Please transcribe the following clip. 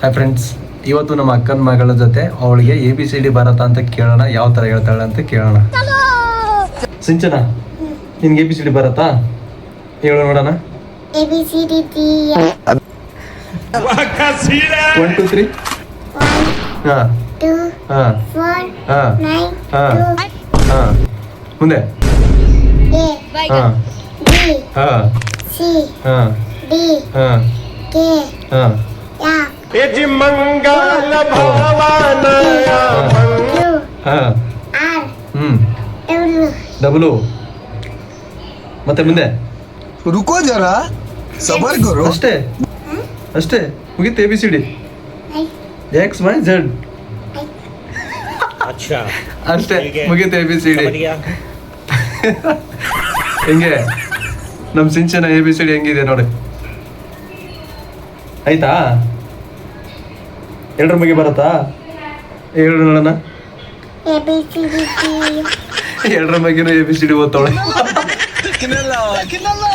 Hi friends, ಇವತ್ತು ನಮ್ಮ ಅಕ್ಕನ ಮಗಳ ಜೊತೆ ಅವಳಿಗೆ ABCD ಬರತ್ತಾ ಅಂತ ಕೇಳೋಣ. ಯಾವ ತರ ಹೇಳ್ತಾಳೆ ಅಂತ ಕೇಳೋಣ. ಸಿಂಚನ, ನಿನ್ಗೆ ABCD ಬರತ್ತಾ? ಹೇಳು ನೋಡೋಣ. ABCD 1 2 3 ಹಾ 2 ಹಾ 4 ಹಾ 9 ಹಾ 2 ಹಾ ಮುಂದೆ A ಹಾ B ಹಾ C ಹಾ D ಹಾ K ಹಾ F ಮಂಗಲ ಭಾವನಯ Q ಹಾ R W ಡಬ್ಲು ಮತ್ತೆ ಮುಂದೆ रुको जरा सबर करो ಅಷ್ಟೇ ಅಷ್ಟೇ ಮುಗೀತು. ABCD I XYZ अच्छा ಅಷ್ಟೇ ठीक है। ಮುಗೀತು ABCD. समझ गया। ಹೆಂಗೆ ನಮ್ಮ ಸಿಂಚನ ABCD ಹೆಂಗಿದೆ ನೋಡಿ. ಆಯ್ತಾ? ಎರಡರ ಬಗ್ಗೆ ಬರುತ್ತಾ? ಹೇಳು ನೋಡೋಣ. ABCD ಎರಡರ ಬಗ್ಗೆನೂ ABCD ಓದ್ತಾಳೆ. किनला